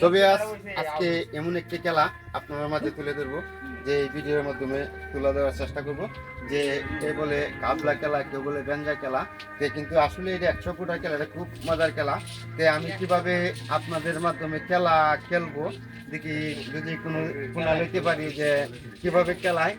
তবে আজকে এমন একটি খেলা আপনার মাঝে তুলে ধরবো, যে এই ভিডিওর মাধ্যমে তুলে দেওয়ার চেষ্টা করব। যে কেউ বলে কাবলা খেলা, কেউ বলে বেঞ্জা খেলা, তে কিন্তু আসলে এটা 100 ফুটার খেলা, এটা খুব মজার খেলা। তে আমি কিভাবে আপনাদের মাধ্যমে খেলা খেলবো দেখি, যদি কোনো লইতে পারি যে কিভাবে খেলায়,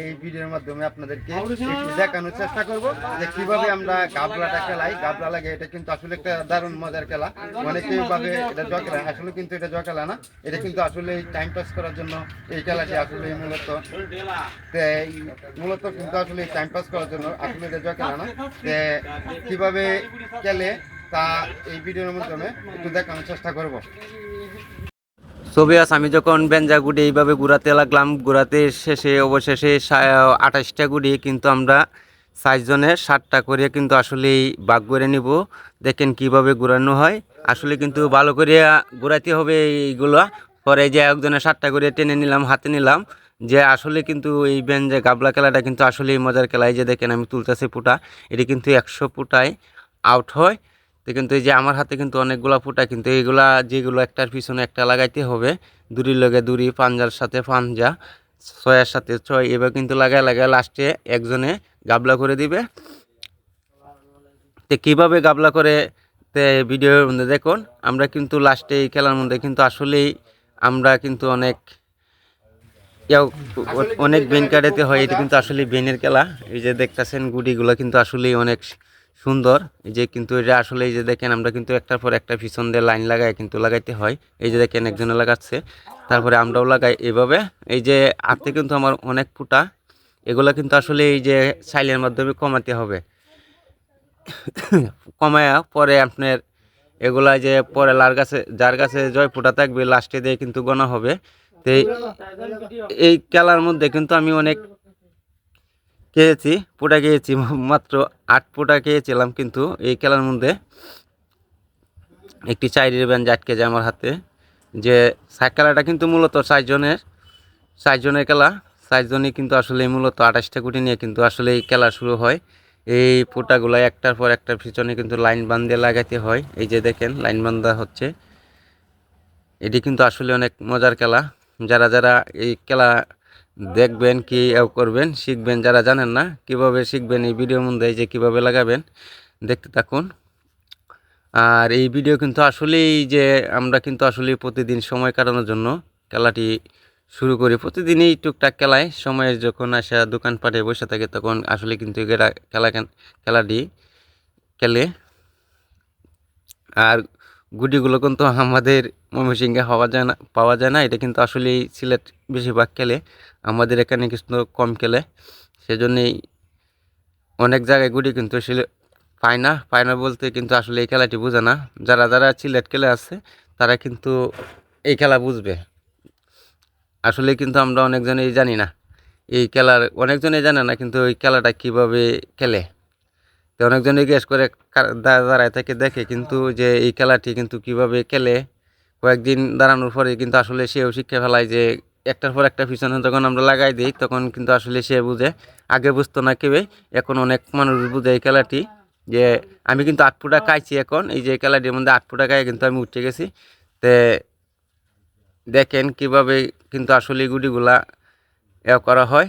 এই ভিডিওর মাধ্যমে আপনাদেরকে একটু দেখানোর চেষ্টা করব যে কিভাবে আমরা গাবলাটা খেলাই। গাবলা লাগে, এটা কিন্তু আসলে একটা দারুণ মজার খেলা। অনেকেই ভাবে এটা জয় খেলা, আসলে কিন্তু এটা জয় খেলা না, এটা কিন্তু আসলে টাইম পাস করার জন্য এই খেলাটি আসলে মূলত কিন্তু আসলে টাইম পাস করার জন্য, আসলে এটা জয় খেলা না। কিভাবে খেলে তা এই ভিডিওর মাধ্যমে একটু দেখানোর চেষ্টা করব। সোভিয়াস, আমি যখন বেঞ্জা গুড়ি এইভাবে ঘুরাতে লাগলাম, ঘুরাতে শেষে অবশেষে 28টা গুড়ি কিন্তু আমরা 6 জনের 7টা করে কিন্তু আসলেই ভাগ করে নিব। দেখেন কিভাবে ঘুরানো হয়, আসলে কিন্তু ভালো করে ঘুরাতে হবে এইগুলো। পরে যে একজনের 7টা করে টেনে নিলাম, হাতে নিলাম, যে আসলে কিন্তু এই বেঞ্জা গাবলা খেলাটা কিন্তু আসলেই মজার খেলা। এই যে দেখেন আমি তুলতেছি ফুটা, এটি কিন্তু 100 ফুটায় আউট হয়। তো কিন্তু এই যে আমার হাতে কিন্তু অনেকগুলা ফুটা, কিন্তু এইগুলা যেগুলো একটার পিছনে একটা লাগাইতে হবে, দড়ির লগে দড়ি, পাঞ্জার সাথে পাঞ্জা, ছয়ের সাথে ছয়, এবার কিন্তু লাগায় লাগায় লাস্টে একজনে গাবলা করে দিবে। তো কীভাবে গাবলা করে তে ভিডিওর মধ্যে দেখুন। আমরা কিন্তু লাস্টে এই খেলার মধ্যে কিন্তু আসলেই আমরা কিন্তু অনেক বেন কাটাতে হয়। এটা কিন্তু আসলে বেনের খেলা। এই যে দেখতেছেন গুডিগুলো কিন্তু আসলেই অনেক সুন্দর। এই যে কিন্তু এটা আসলে এই যে দেখেন আমরা কিন্তু একটার পর একটা পিছন দিয়ে লাইন লাগাই কিন্তু লাগাইতে হয়। এই যে দেখেন একজনে লাগাচ্ছে, তারপরে আমরাও লাগাই এভাবে। এই যে হাতে কিন্তু আমার অনেক ফুটা, এগুলো কিন্তু আসলে এই যে সাইলের মাধ্যমে কমাতে হবে। কমায়া পরে আপনার এগুলা যে পরে যার কাছে জয় ফুটা থাকবে লাস্টে দিয়ে কিন্তু গোনা হবে। তো এই খেলার মধ্যে কিন্তু আমি অনেক খেয়েছি, ফুটা খেয়েছি, মাত্র 8 ফুটা খেয়েছিলাম। কিন্তু এই খেলার মধ্যে একটি চাইরের ব্যান্ড আটকে যায় আমার হাতে। যে খেলাটা কিন্তু মূলত 4 জনের খেলা। 4 জনই কিন্তু আসলে মূলত 28টা গুটি নিয়ে কিন্তু আসলে এই খেলা শুরু হয়। এই ফুটাগুলো একটার পর একটার পিছনে কিন্তু লাইন বান্ধে লাগাইতে হয়। এই যে দেখেন লাইন বান্ধা হচ্ছে। এটি কিন্তু আসলে অনেক মজার খেলা। যারা যারা এই খেলা দেখবেন কি করবেন, শিখবেন, যারা জানেন না কিভাবে শিখবেন, এই ভিডিওর মধ্যে যে কিভাবে লাগাবেন দেখতে থাকুন। আর এই ভিডিও কিন্তু আসলেই যে আমরা কিন্তু আসলে প্রতিদিন সময় কাটানোর জন্য খেলাটি শুরু করি। প্রতিদিনই টুকটাক খেলায় সময়ের যখন আসা দোকানপাটে বসে থাকে তখন আসলে কিন্তু খেলাটি খেলে। আর গুটিগুলো কিন্তু আমাদের ময়মনসিংহে পাওয়া যায় না। এটা কিন্তু আসলেই সিলেট বেশিরভাগ খেলে, আমাদের এখানে কিন্তু কম খেলে। সেজন্যই অনেক জায়গায় গুটি কিন্তু পায় না বলতে কিন্তু আসলে এই খেলাটি বোঝে না। যারা যারা সিলেট খেলে আছে তারা কিন্তু এই খেলা বুঝবে। আসলে কিন্তু আমরা অনেকজনেই জানি না এই খেলার, অনেকজনেই জানে না কিন্তু এই খেলাটা কিভাবে খেলে। তো অনেকজনই জিজ্ঞেস করে দাঁড়ায় থেকে দেখে, কিন্তু যে এই খেলাটি কিন্তু কিভাবে খেলে কয়েকদিন দাঁড়ানোর পরে কিন্তু আসলে সেও শিক্ষা ফেলায়। যে একটার পর একটা পিছনে যখন আমরা লাগাই দিই তখন কিন্তু আসলে সে বুঝে। আগে বুঝতো না কেউই, এখন অনেক মানুষ বুঝে এই খেলাটি। যে আমি কিন্তু 8 ফুটা খাইছি, এখন এই যে খেলাটির মধ্যে 8 ফুটা খাই কিন্তু আমি উঠে গেছি। তে দেখেন কিভাবে কিন্তু আসলে গুটিগুলা করা হয়।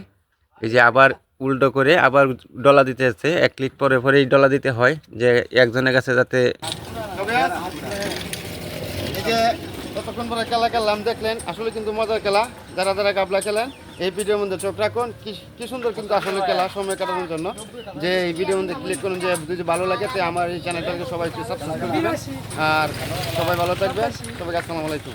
এই যে আবার উল্টো করে আবার ডলা দিতে হচ্ছে, 1 ক্লিক পরে পরেই ডলা দিতে হয়, যে একজনের কাছে যাতে। এই যে কতক্ষণ পরে খেলা খেললাম দেখলেন, আসলে কিন্তু মজার খেলা। যারা যারা গাবলা খেলেন এই ভিডিওর মধ্যে চোখ রাখুন, কি সুন্দর কিন্তু আসলে খেলা সময় কাটানোর জন্য। যে এই ভিডিওর মধ্যে ক্লিক করুন, যে যদি ভালো লাগে তো আমার এই চ্যানেলটাকে সবাই সাবস্ক্রাইব করে দিবেন। আর সবাই ভালো থাকবেন, সবাইকে আসসালামু আলাইকুম।